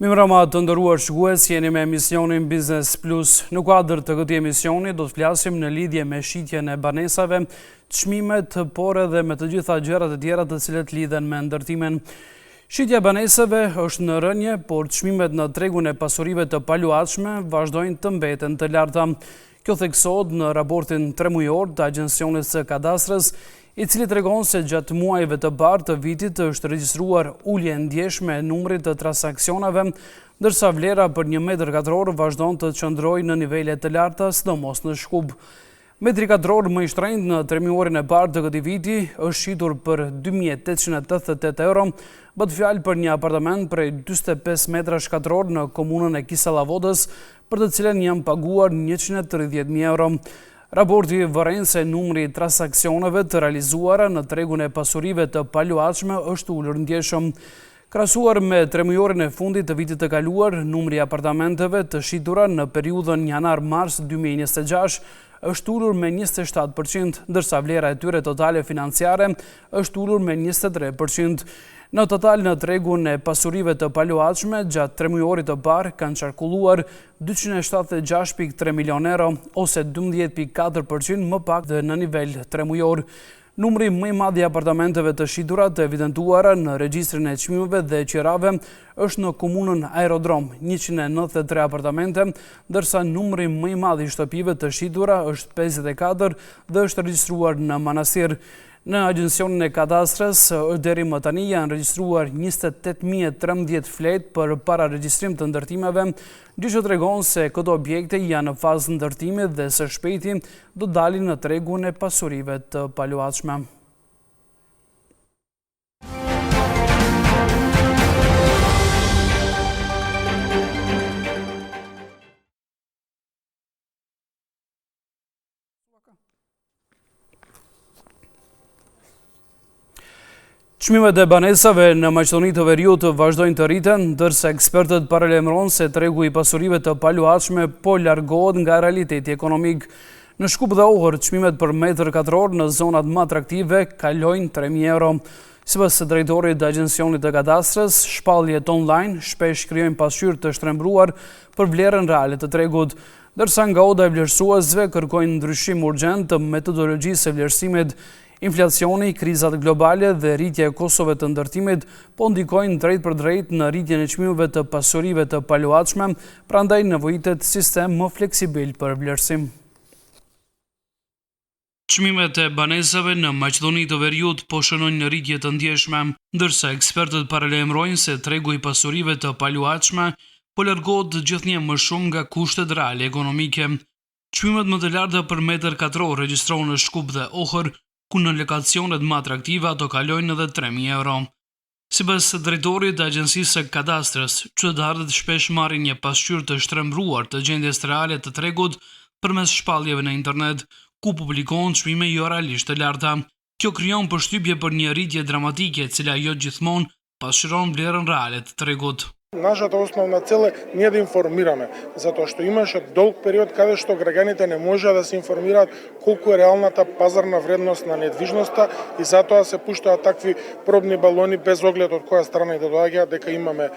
Mirëmbrëma të nderuar shikues, jeni me emisionin Business Plus. Në kuadër të këtij emisioni do të flasim në lidhje me shitjen e banesave, çmimet, por edhe me të gjitha gjërat e tjera të cilat lidhen me ndërtimin. Shitja e banesave është në rënje, por çmimet në tregun e pasurive të paluajtshme vazhdojnë të mbeten të larta. Kjo theksohet në raportin 3 mujor të Agjencionit së Kadastrës, i cili tregon se gjatë muajve të parë të vitit është regjistruar ulje ndjeshme e numrit të transaksionave, ndërsa vlera për 1 metër katror vazhdon të qëndrojë në nivele të larta, sidomos në Shkup. Metri katror më i shtrenjtë në 3 muajin e parë të këtij viti është shitur për 2.888 euro, bëhet fjalë për një apartament prej 45 metrash katror në komunën e Kisallavodës, për të cilën janë paguar 130.000 euro. Raporti vëren se numri i transaksioneve të realizuara në tregun e pasurive të paluajtshme është ulur ndjeshëm. Krahasuar me 3 mujorin e fundit të vitit të kaluar, numri i apartamenteve të shitura në periudhën janar-mars 2026 është ulur me 27%, ndërsa vlera e tyre totale financiare është ulur me 23%. Në total, në tregun e pasurive të paluajtshme, gjatë 3 mujorit të parë kanë qarkulluar 276.3 milion euro, ose 12.4% më pak dhe në nivel 3 mujor. Numri më i madh i apartamenteve të shitura të evidentuara në regjistrin e çmimeve dhe qirave është në komunën Aerodrom, 193 apartamente, ndërsa numri më i madh i shtëpive të shitura është 54 dhe është regjistruar në Manastir. Në Agjencionin e Kadastrës, deri më tani janë regjistruar 28.013 flet për para regjistrim të ndërtimeve, gjë që tregon se këto objekte janë në fazë ndërtimi dhe së shpejti do dalin në tregun e pasurive të paluajtshme. Çmimet e banesave në Maqedoni të Veriut vazhdojnë të rriten, ndërsa ekspertët paralajmërojnë se tregu i pasurive të paluajtshme po largohet nga realiteti ekonomik. Në Shkup dhe Ohër, çmimet për metër katror në zonat më atraktive kalojnë 3.000 euro. Sipas drejtorit të Agjencionit të Kadastrës, shpalljet online shpesh krijojnë pasqyrë të shtrembruar për vlerën reale të tregut, ndërsa nga oda e vlerësuesve kërkojnë ndryshim urgjent të metodologjisë së vlerësimit. Inflacioni, krizat globale dhe rritja e kostove të ndërtimit po ndikojnë drejt për drejt në rritjen e çmimeve të pasurive të paluajtshme, prandaj nevojitet sistem më fleksibil për vlerësim. Çmimet e banesave në Maqedoni të Veriut po shënojnë në rritje të ndjeshme, ndërsa ekspertët paralajmërojnë se tregu i pasurive të paluajtshme po largohet gjithnjë më shumë nga kushtet reale ekonomike. Çmimet më të larta për metër katror regjistrohen në Shkup dhe Ohër, ku në lokacionet më atraktive ato kalojnë edhe 3.000 euro. Sipas drejtorit të Agjencisë së Kadastrës, qytetarët shpesh marrin një pasqyrë të shtrembruar të gjendjes reale të tregut përmes shpalljeve në internet, ku publikohen çmime jo realisht të larta. Kjo krijon përshtypje për një rritje dramatike, e cila jo gjithmonë pasqyron vlerën reale të tregut. Нашата основна цел е ние да информираме, затоа што имаше долг период каде што граѓаните не можеа да се информираат колку е реалната пазарна вредност на недвижноста и затоа се пуштаат такви пробни балони без оглед од која страна да доаѓаат, дека имаме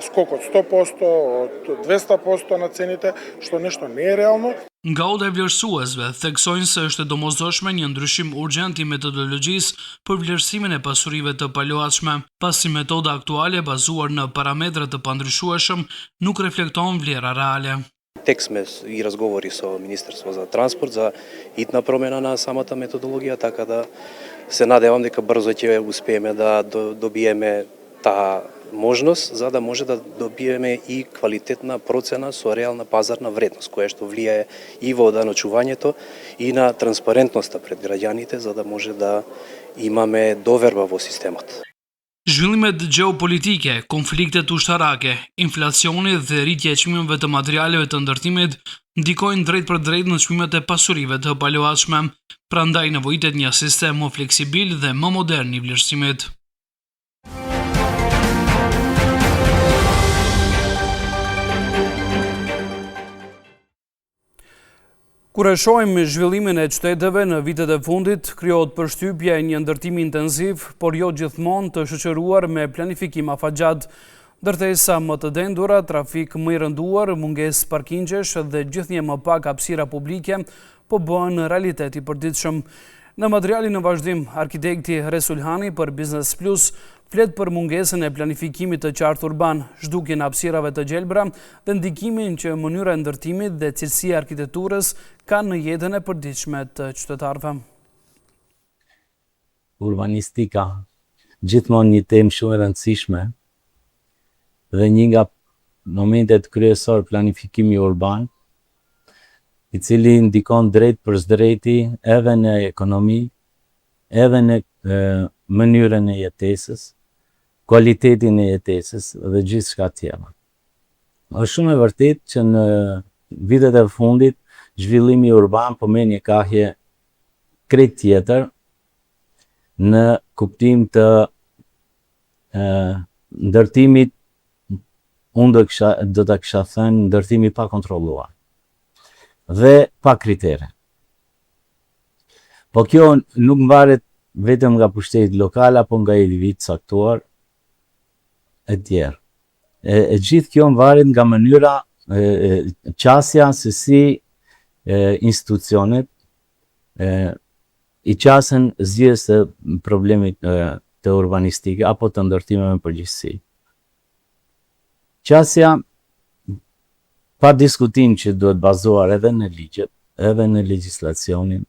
скок од 100%, од 200% на цените, што нешто не е реално. Nga oda e vlerësuesve, theksojnë se është e domosdoshme një ndryshim urgjent i metodologjisë për vlerësimin e pasurive të paluajtshme, pasi metoda aktuale bazuar në parametra të pandryshueshëm nuk reflekton vlera reale. Тек сме и разговори со Министерство за транспорт за итна промена на самата методологија, така да се надевам дека брзо ќе успееме да добиеме таа можност, за да може да добиеме и квалитетна процена со реална пазарна вредност, која што влијае и во оданочувањето и на транспарентноста пред граѓаните, за да може да имаме доверба во системот. Zhvillimet gjeopolitike, konfliktet ushtarake, inflacioni dhe rritja e çmimeve të materialeve të ndërtimit ndikojnë drejt për drejt në çmimet e pasurive të paluajtshme, prandaj nevojitet një sistem më fleksibil dhe më modern i vlerësimit. Kur e shohim zhvillimin e qyteteve në vitet e fundit, krijohet përshtypja e një ndërtimi intensiv, por jo gjithmonë të shoqëruar me planifikim afatgjat. Ndërtesa më të dendura, trafik më i rënduar, mungesë parkingjesh dhe gjithnjë më pak hapësira publike po bëhen realitet i përditshëm. Në materialin në vazhdim, arkitekti Resulhani për Business Plus flet për mungesën e planifikimit të qartë urban, zhdukjen e hapësirave të gjelbra dhe ndikimin që mënyra e ndërtimit dhe cilësia e arkitekturës kanë në jetën e përditshme të qytetarëve. Urbanistika gjithmonë një temë shumë e rëndësishme dhe një nga momentet kryesor planifikimi urban, i cili ndikon drejt për drejti edhe në ekonomi, edhe në mënyrën e jetesës, kualitetin e jetesës dhe gjithçka tjetër. Është shumë e vërtetë që në vitet e fundit zhvillimi urban po merr një kahje krejt tjetër në kuptim të ndërtimit, unë do ta kisha thënë ndërtimi pa kontrolluar dhe pa kritere. Po kjo nuk mbaret vetëm nga pushtetit lokal apo nga individ caktuar e tjerë. E gjithë kjo mbaret nga mënyra qasja se si institucionet i qasen zgjedhjes së problemit të urbanistike apo të ndërtimeve në përgjithësi. Qasja pa diskutim që duhet bazuar edhe në ligjet, edhe në legjislacionin,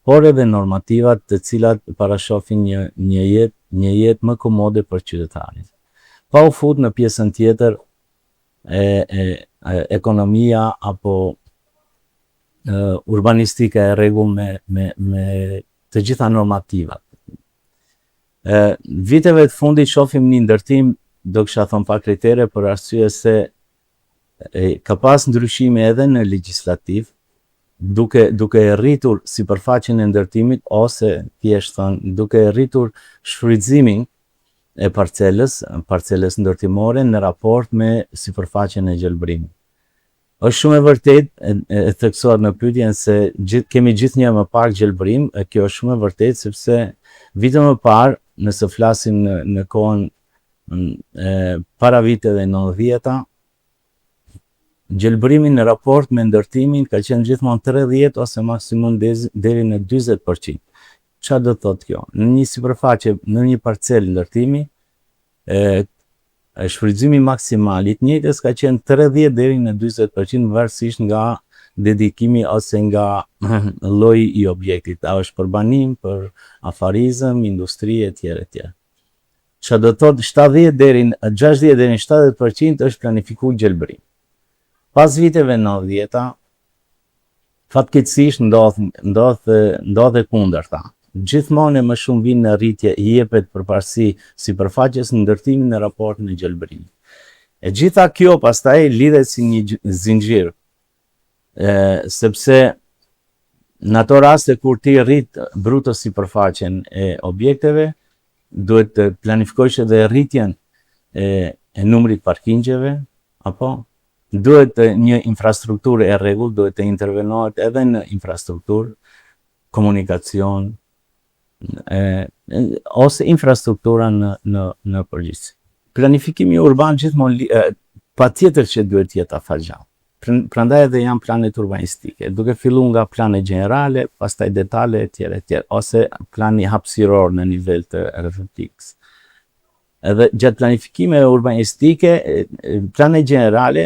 por edhe normativat të cilat parashofin një jetë më komode për qytetarin. Pa u fut në pjesën tjetër ekonomia apo urbanistika e rregull me të gjitha normativat. Viteve të fundit shohim një ndërtim, do kisha thënë pa kritere, për arsye se ka pas ndryshime edhe në legjislativ, duke rritur sipërfaqen e ndërtimit ose thjesht thënë duke rritur shfrytëzimin e parcelës ndërtimore në raport me sipërfaqen e gjelbrimit. Është shumë e vërtetë e theksuar në pyetjen se kemi gjithnjë më pak gjelbrim, kjo është shumë e vërtetë sepse vite më parë, nëse flasim në kohën para viteve 90-ta, gjelbrimi në raport me ndërtimin ka qenë gjithmonë 30 ose maksimum deri në 40%. Çfarë do thotë kjo? Në një sipërfaqe, në një parcelë ndërtimi, shfrytëzimi maksimal i të njëjtës ka qenë 30 deri në 40% varësisht nga dedikimi ose nga lloji i objektit. A është për banim, për afarizëm, industri etj. Çfarë do thotë 60 deri në 70% është planifikuar gjelbrim. Pas viteve 90-ta, fatkeqësisht ndodhe kundërta. Gjithmonë më shumë vinë në rritje i jepet përparësi sipërfaqes në ndërtimin në raport në gjelbrim. E gjitha kjo pastaj lidhet si një zinxhir, sepse në ato raste kur ti rrit bruto sipërfaqen e objekteve, duhet të planifikosh edhe rritjen e numrit parkingjeve, apo duhet një infrastrukturë e rregull, duhet të intervenohet edhe në infrastrukturë, komunikacion, ose infrastruktura në përgjithësi. Planifikimi urban gjithmonë patjetër që duhet të jetë afatgjallë. Prandaj edhe janë planet urbanistike, duke filluar nga planet gjenerale, pastaj detale etj. Ose plani hapësiror në nivel të RFTX. Edhe gjatë planifikimeve urbanistike, planet gjenerale,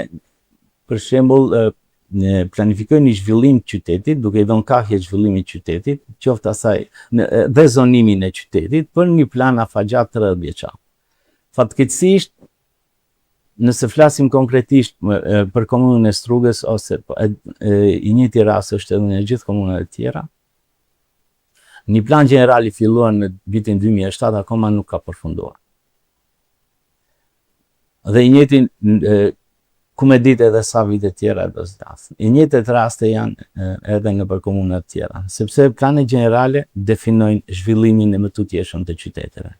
për shembull, planifikojnë një zhvillim të qytetit, duke i dhënë kahje zhvillimit të qytetit, qoftë asaj dhe zonimin e qytetit për një plan afatgjat 30 vjeçar. Fatkeqësisht, nëse flasim konkretisht për komunën e Strugës ose i njëjti rast është edhe në gjithë komunat e tjera, një plan gjeneral i filluar në vitin 2007 akoma nuk ka përfunduar. Dhe i njëjti ku me ditë edhe sa vite tjera do zgjasë. I njëjtat raste janë edhe në për komunat tjera, sepse planet gjenerale definojnë zhvillimin e më tutjeshëm të qyteteve.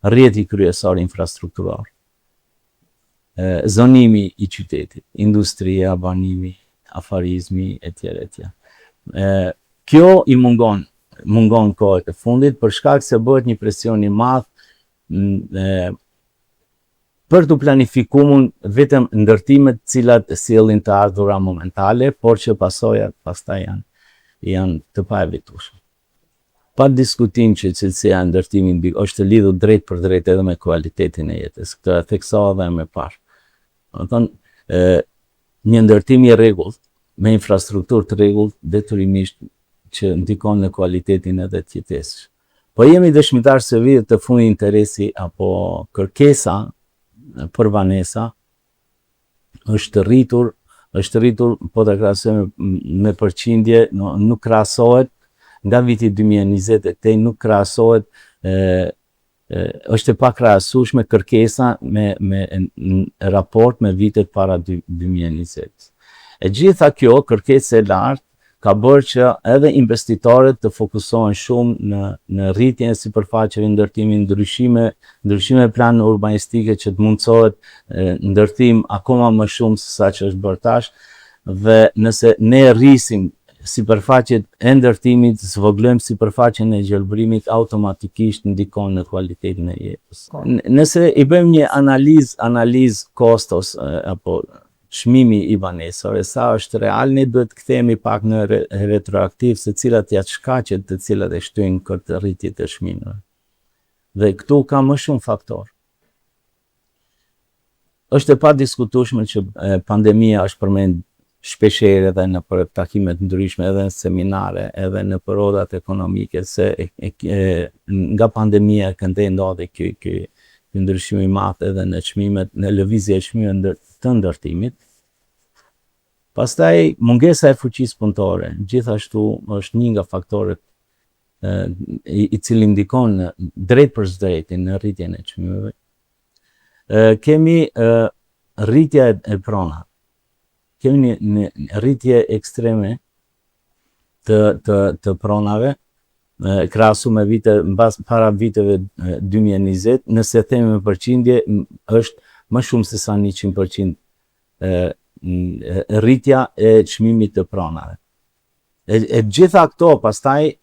Rrjeti kryesor infrastrukturor, zonimi i qytetit, industria, banimi, afarizmi etj. Kjo i mungon kohët e fundit për shkak se bëhet një presion i madh për të planifikuar vetëm ndërtimet cilat sjellin të ardhura momentale, por që pasojat pastaj janë të paevitueshme. Pa diskutim që cilësia e ndërtimit është lidhur drejt për drejt edhe me kualitetin e jetës. Këtë e theksova edhe më parë. Do të thonë, një ndërtim i rregullt me infrastrukturë të rregullt detyrimisht që ndikon në kualitetin edhe të jetesës. Po jemi dëshmitar se vitet të fundit interesi apo kërkesa për banesa është rritur, po të krahasojmë me përqindje, nuk krahasohet nga viti 2020 e këtej, nuk krahasohet, është e pakrahasueshme kërkesa me raport me vitet para 2020. E gjitha kjo kërkesë e lartë ka bërë që edhe investitorët të fokusohen shumë në rritjen e sipërfaqeve, ndërtimin, ndryshime plan urbanistike që të mundsohet ndërtim akoma më shumë se sa që është bërë tash, dhe nëse ne rrisim sipërfaqet e ndërtimit, zvogëlojmë sipërfaqen e gjelbërimit, automatikisht ndikon në kualitetin e jetës. Nëse i bëjmë një analizë kostos apo çmimi i banesave, sa është real, ne duhet të kthehemi pak në retroaktiv se cilat janë shkaqet të cilat e shtyjnë këtë rritje të çmimeve. Dhe këtu ka më shumë faktorë. Është e padiskutueshme që pandemia është përmend shpeshherë edhe në për takimet ndryshme, edhe në seminare, edhe në rodat ekonomike, se nga pandemia këndej ndodhi ky ndryshim i madh edhe në çmimet, në lëvizje e çmimeve të ndërtimit. Pastaj mungesa e fuqisë punëtore, gjithashtu është një nga faktorët i cili ndikon drejt për drejt në rritjen e çmimeve. Kemi rritja e pronave. Kemi një rritje ekstreme të pronave, krahasu me para viteve 2020, nëse themi me përqindje, është më shumë se sa 100% rritja e çmimit të pronave. E gjitha këto, pastaj,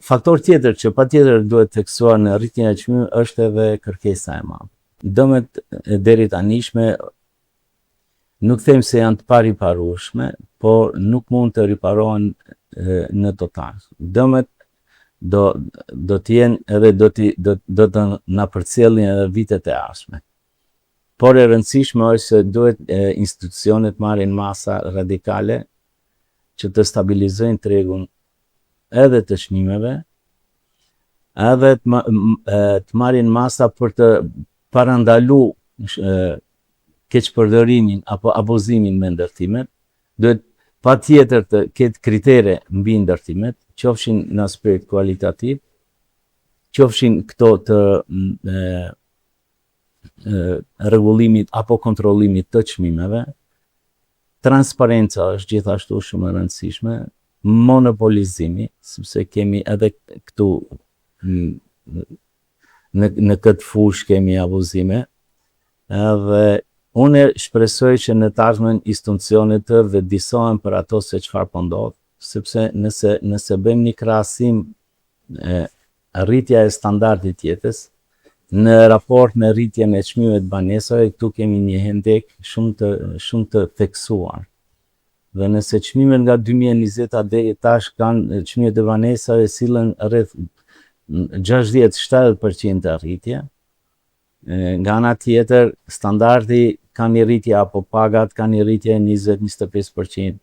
faktor tjetër që patjetër duhet theksuar në rritjen e çmimit është edhe kërkesa e madhe. Dëmet deri tanishme nuk them se janë të pariparueshme, por nuk mund të riparohen në total. Dëmet do të jenë edhe do të na përcjellin edhe vitet e ardhshme. Por e rëndësishme është se duhet institucionet marrin masa radikale që të stabilizojnë tregun edhe të çmimeve, edhe të marrin masa për të parandaluar keqpërdorimin apo abuzimin me ndërtimet. Duhet patjetër të ketë kritere mbi ndërtimet, qofshin në aspekt kualitativ, qofshin këto të rregullimit apo kontrollimit të çmimeve. Transparenca është gjithashtu shumë e rëndësishme, monopolizimi, sepse kemi edhe këtu në këtë fushë kemi abuzime, edhe unë shpresoj që në të ardhmen institucionet të vëdësohen për ato se çfarë po ndodh, sepse nëse bëjmë një krahasim rritja e standardit jetës në raport me rritjen e çmimeve të banesave, këtu kemi një hendek shumë të theksuar. Dhe nëse çmimet nga 2020 deri tash kanë çmimet e banesave sillen rreth 60-70% rritje. Nga ana tjetër, standardi ka një rritje apo pagat ka një rritje 20-25%.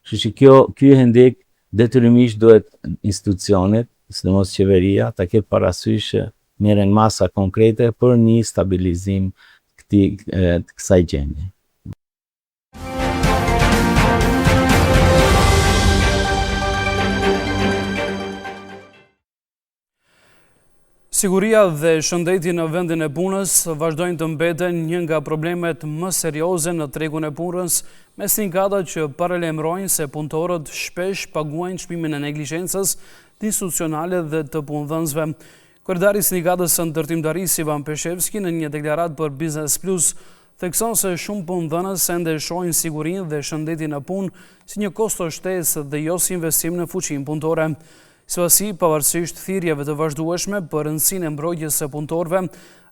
Kështu që ky hendek detyrimisht duhet institucionet, sidomos qeveria, ta ketë parasysh që merren masa konkrete për një stabilizim të kësaj gjendje. Siguria dhe shëndeti në vendin e punës vazhdojnë të mbeten një nga problemet më serioze në tregun e punës, me sindikatat që paralajmërojnë se punëtorët shpesh paguajnë çmimin e neglizhencës të institucionale dhe të punëdhënësve. Kryetari i sindikatës së ndërtimtarisë Ivan Peshevski në një deklaratë për Business Plus thekson se shumë punëdhënës ende shohin sigurinë dhe shëndetin e punë si një kosto shtesë dhe jo si investim në fuqinë punëtore. Sipasi, pavarësisht thirrjeve të vazhdueshme për rëndësinë e mbrojtjes së punëtorëve,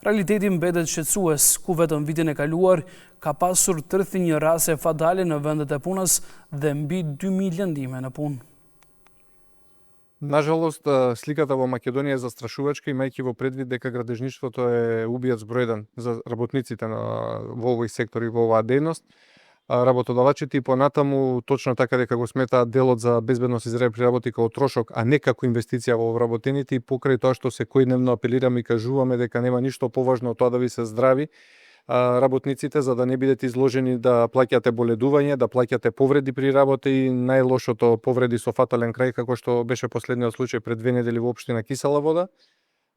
realiteti mbetet shqetësues, ku vetëm vitin e kaluar ka pasur 31 raste fatale në vendet e punës dhe mbi 2000 lëndime në punë. Нажалост, сликата во Македонија е застрашувачка, имајќи во предвид дека градежништвото е убиец број 1 за работниците во овој сектор и во оваа дејност. Работодавачите и понатаму точно така дека го сметаат делот за безбедност и здраве при работи како трошок, а не како инвестиција во вработените, и покрај тоа што секојдневно апелираме и кажуваме дека нема ништо поважно од тоа да ви се здрави работниците, за да не бидете изложени да плаќате боледување, да плаќате повреди при работа и најлошото повреди со фатален крај, како што беше последниот случај пред 2 недели во општина Кисела Вода.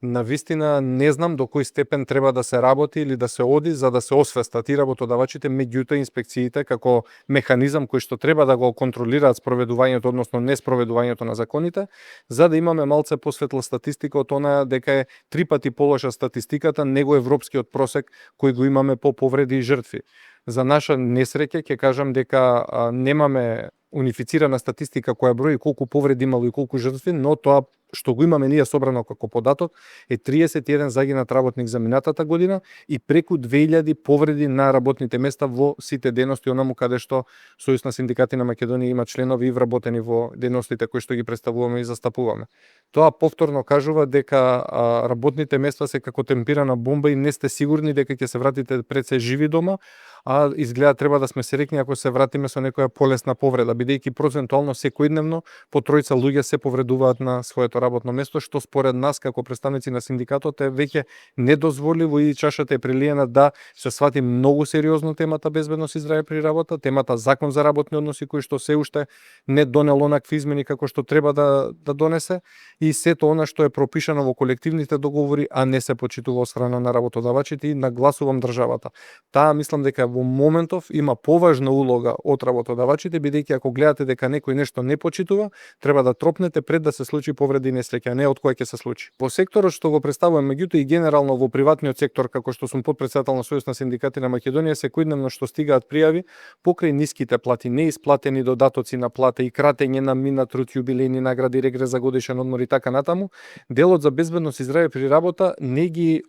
Навистина не знам до кој степен треба да се работи или да се оди за да се освестат и работодавачите, меѓутоа инспекциите како механизам кој што треба да го контролираат спроведувањето, односно неспроведувањето на законите, за да имаме малце посветла статистика од она дека е 3 пати полоша статистиката него европскиот просек кој го имаме по повреди и жртви. За наша несреќа ќе кажам дека немаме унифицирана статистика која брои колку повреди имало и колку жртви, но тоа што го имаме ние собрано како податок е 31 загинат работник за минатата година и преку 2000 повреди на работните места во сите дејности онаму каде што Сојуз на синдикати на Македонија има членови и вработени во дејностите кои што ги представуваме и застапуваме. Тоа повторно кажува дека работните места се како темпирана бомба и не сте сигурни дека ќе се вратите пред се живи дома, а изгледа треба да сме серекни ако се вратиме со некоја полесна повреда, бидејќи процентуално секојдневно по тројца луѓе се повредуваат на своето работно место, што според нас како представници на синдикатот е веќе недозволиво и чашата е прелиена да се свати многу сериозно темата безбедност и здраве при работа, темата закон за работни односи кој што се уште не донел онакви измени како што треба да донесе, и сето она што е пропишано во колективните договори, а не се почитува од страна на работодавачите, и нагласувам државата. Таа мислам дека во моментов има поважна улога од работодавачите, бидејќи ако гледате дека некој нешто не почитува, треба да тропнете пред да се случи повреди и несреќа, не од која ќе се случи. Во секторот што го представувам, меѓутоа и генерално во приватниот сектор, како што сум потпредседател на Сојуз на синдикати на Македонија, секојдневно што стигаат пријави покрај ниските плати, неисплатени додатоци на плата и кратење на минат труд, јубилејни награди, регрес за годишен одмор и така натаму, делот за безбедност и здраве при работа не ги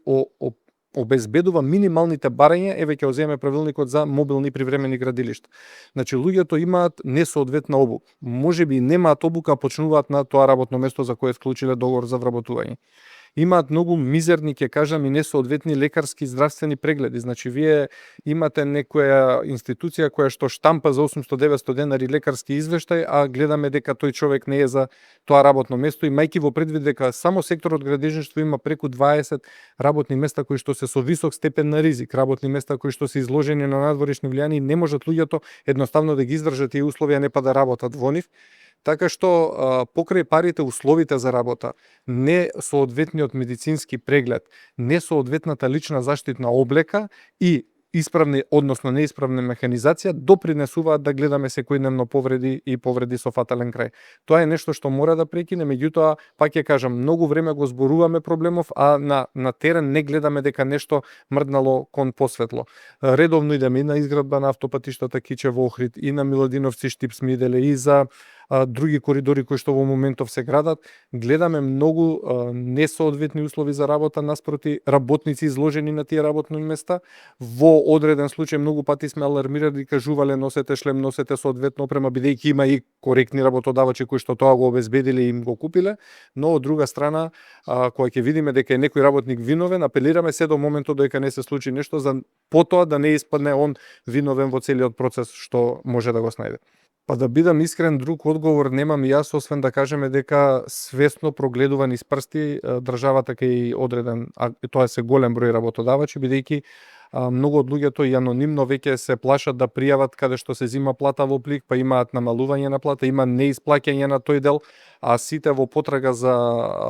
обезбедува минималните барања, еве ќе земеме правилникот за мобилни привремени градилишта. Значи луѓето имаат несоодветна обука. Можеби немаат обука, а почнуваат на тоа работно место за кое склучиле договор за вработување. Имаат многу мизерни, ќе кажам, и несоодветни лекарски и здравствени прегледи. Значи вие имате некоја институција која што штампа за 800-900 денари лекарски извештај, а гледаме дека тој човек не е за тоа работно место, имајќи во предвид дека само секторот градежништво има преку 20 работни места кои што се со висок степен на ризик, работни места кои што се изложени на надворешни влијани и не можат луѓето едноставно да ги издржат тие услови, а не па да работат во нив. Така што покрај парите, условите за работа, несоодветниот медицински преглед, несоодветната лична заштитна облека и исправни, односно неисправна механизација допринесуваат да гледаме секојдневно повреди и повреди со фатален крај. Тоа е нешто што мора да прекине, меѓутоа, пак ќе кажам, многу време го зборуваме проблемов, а на терен не гледаме дека нешто мрднало кон посветло. Редовно идеме и на изградба на автопатиштата Кичево Охрид, и на Миладиновци Штип-Смиделе, и за други коридори кои што во моментов се градат. Гледаме многу несоодветни услови за работа наспроти работници изложени на тие работни места. Во одреден случај многу пати сме алармирали и кажувале носете шлем, носете соодветна опрема, бидејќи има и коректни работодавачи кои што тоа го обезбедиле и им го купиле, но од друга страна, кога ќе видиме дека е некој работник виновен, апелираме се до моментот дека не се случи нешто за потоа да не испадне он виновен во целиот процес што може да го снајде. Па да бидам искрен, друг одговор немам и јас, освен да кажеме дека свесно прогледува низ прсти државата кај одреден, а тоа се голем број работодавачи, бидејќи многу од луѓето и анонимно веќе се плашат да пријават каде што се зима плата во плик, па имаат намалување на плата, има неисплаќање на тој дел, а сите во потрага за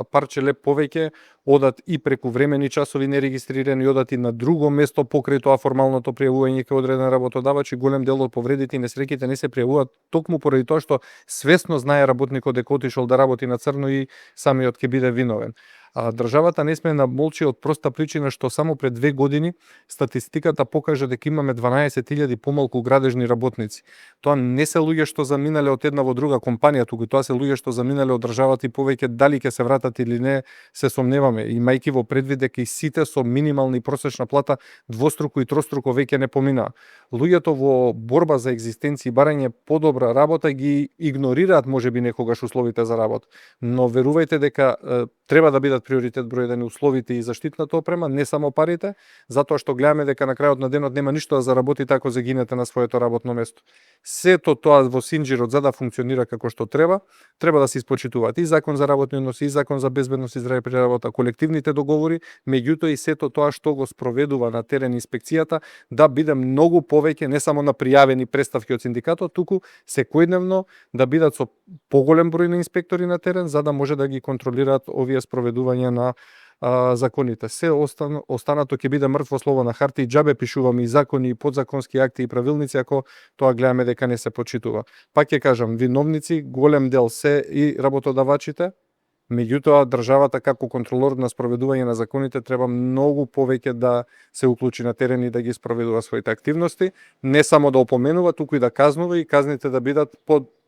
парче леп повеќе одат и преку времени часови нерегистрирани, одат и на друго место покрај тоа формалното пријавување кај одреден работодавач, и голем дел од повредите и несреќите не се пријавуваат токму поради тоа што свесно знае работникот дека отишол да работи на црно и самиот ќе биде виновен. Државата не сме да молчи од проста причина што само пред 2 години статистиката покажа дека имаме 12.000 помалку градежни работници. Тоа не се луѓе што заминале од една во друга компанија, туку тоа се луѓе што заминале од државата и повеќе дали ќе се вратат или не, се сомневаме. Имајќи во предвид дека и сите со минимална и просечна плата двоструко и троструко веќе не поминаа. Луѓето во борба за екзистенција и барање подобра работа ги игнорираат можеби некогаш условите за работа. Но верувајте дека треба да бидат приоритет број 1 условите и заштитната опрема, не само парите, затоа што гледаме дека на крајот на денот нема ништо да заработите ако загинете на своето работно место. Сето тоа во синџирот за да функционира како што треба да се испочитуваат и закон за работни односи, и закон за безбедност и здраве при работа, колективните договори, меѓутоа и сето тоа што го спроведува на терен инспекцијата да биде многу повеќе не само на пријавени представки од синдикатот, туку секојдневно да бидат со поголем број на инспектори на терен за да може да ги контролираат овие спроведувања на законите. Се останато ќе биде мртво слово на харта и џабе пишуваме и закони, и подзаконски акти и правилници ако тоа гледаме дека не се почитува. Пак ќе кажам, виновници голем дел се и работодавачите, меѓутоа државата како контролор на спроведување на законите треба многу повеќе да се уклучи на терен и да ги спроведува своите активности, не само да опоменува, туку и да казнува и казните да бидат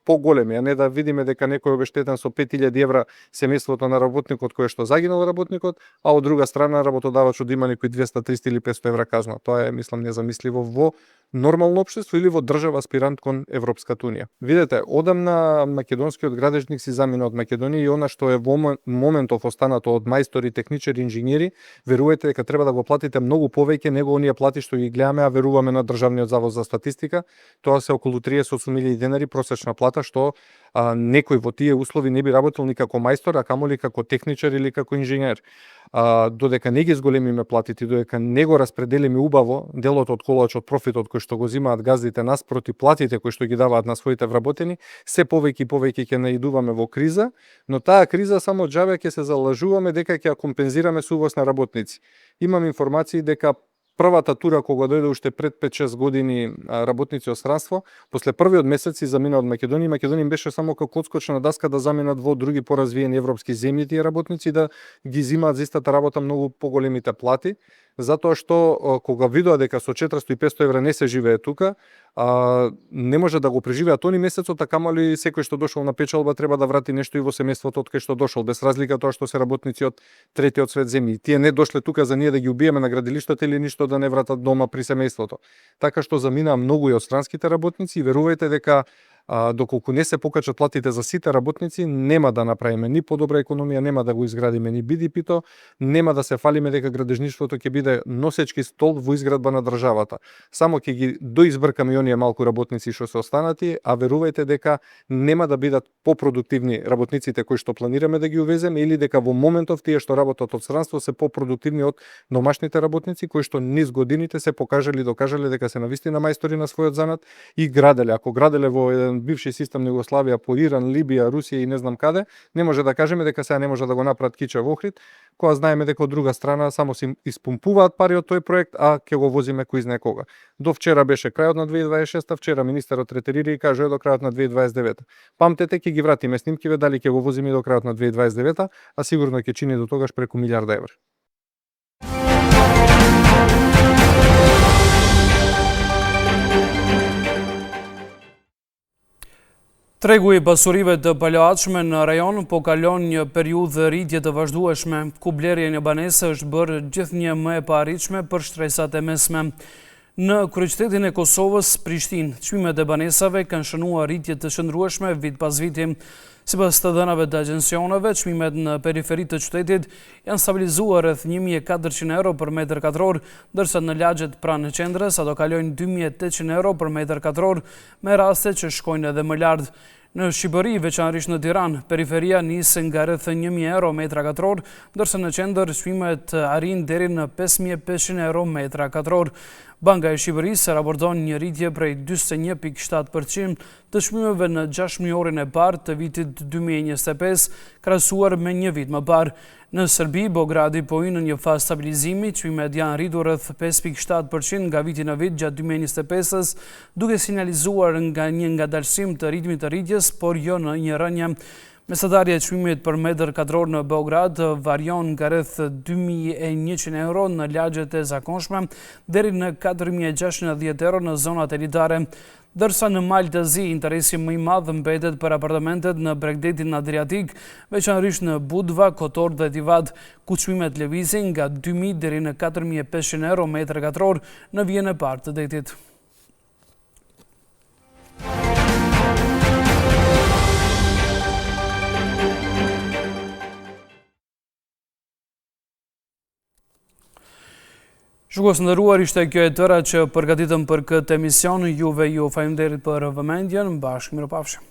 поголеми, а не да видиме дека некој обештетен со 5000 евра семејството на работникот кој што загинал работникот, а од друга страна работодавачот има некои 200, 300 или 500 евра казна. Тоа е, мислам, незамисливо во нормално општество или во држава аспирант кон Европската унија. Видете, одамна македонскиот градежник си замина од Македонија и она што е во моментов останато од мајстори, техничари, инженери, верувајте дека треба да го платите многу повеќе него оние плати што ги гледаме, а веруваме на Државниот завод за статистика. Тоа се околу 38.000 денари просечна плата што некој во тие услови не би работел ни како мајстор, а камоли како техничар или како инженер. Додека не ги зголемиме платите, додека не го распределиме убаво делот од колачот, профитот кој што го земаат газдите наспроти платите кои што ги даваат на своите вработени, се повеќе и повеќе ќе наидуваме во криза, но таа криза само џабе ќе се залажуваме дека ќе ја компензираме со увоз на работници. Имам информации дека првата тура кога дојде уште пред 5-6 години работници од странство, после првиот месец замина од Македонија, Македонија им беше само како одскочна даска да заминат во други поразвиени европски земји тие работници да ги земаат за истата работа многу поголемите плати, затоа што кога видоа дека со 400 и 500 евра не се живее тука, не може да го преживеат они месецот, а камали секој што дошол на печалба треба да врати нешто и во семејството од кај што дошол, без разлика тоа што се работници од третиот свет земји. Тие не дошле тука за ние да ги убиеме на градилиштата или ништо да не вратат дома при семејството. Така што заминаа многу и од странските работници и верувајте дека доколку не се покачат платите за сите работници, нема да направиме ни подобра економија, нема да го изградиме ни BDP-то, нема да се фалиме дека градежништвото ќе биде носечки стол во изградба на државата. Само ќе ги доизбркаме и оние малку работници што се останати, а верувајте дека нема да бидат попродуктивни работниците кои што планираме да ги увеземе или дека во моментов тие што работат од странство се попродуктивни од домашните работници кои што низ годините се покажале и докажале дека се навистина мајстори на својот занат и граделе. Ако граделе во еден бивши систем на Југославија по Иран, Либија, Русија и не знам каде, не може да кажеме дека сега не може да го направат кича во Охрид, кога знаеме дека од друга страна само се испумпуваат пари од тој проект, а ќе го возиме кој знае кога. До вчера беше крајот на 2026, вчера министерот ретерира и каже до крајот на 2029. Памтете, ќе ги вратиме снимкиве, дали ќе го возиме до крајот на 2029, а сигурно ќе чини до тогаш преку милијарда евра. Tregu i pasurive të palaçme në rajon po kalon një periudhë rritje të vazhdueshme, ku blerja një banese është bërë gjithnjë më e paarritshme për shtresat e mesme. Në kryeqytetin e Kosovës, Prishtinë, çmimet e banesave kanë shënuar rritje të shndrueshme vit pas viti. Sipas të dhënave të agjencioneve, çmimet në periferi të qytetit janë stabilizuar rreth 1400 euro për metër katror, ndërsa në lagjet pranë qendrës ato kalojnë 2800 euro për metër katror, me raste që shkojnë edhe më lart. Në Shqipëri, veçanërisht në Tiranë, periferia nisën nga rreth 1000 euro metra katror, ndërsa në qendër çmimet arrin deri në 5500 euro metra katror. Banka e Shqipërisë raporton një rritje prej 41.7% të çmimeve në 6 muajorin e parë të vitit 2025, krahasuar me një vit më parë. Në Serbi, Beogradi po hyn në një fazë stabilizimi, çmimet janë rritur rreth 5.7% nga viti në vit gjatë 2025-s, duke sinjalizuar nga një ngadalësim të ritmit të rritjes, por jo në një rënje. Mesatarja e çmimit për metër katror në Beograd varion nga rreth 2.100 euro në lagjet e zakonshme deri në 4.610 euro në zonat elitare, dërsa në Mal të Zi interesi më i madh mbetet për apartamentet në Bregdetin Adriatik, veçanërisht në Budva, Kotor dhe Tivat, ku çmimet lëvizin nga 2.000 deri në 4.500 euro metër katror në vijën e parë të detit. Shikues nderuar, ishte kjo e tëra që përgatitëm për këtë emision. Juve ju faleminderit për vëmendjen. Bashkë mirupafshim.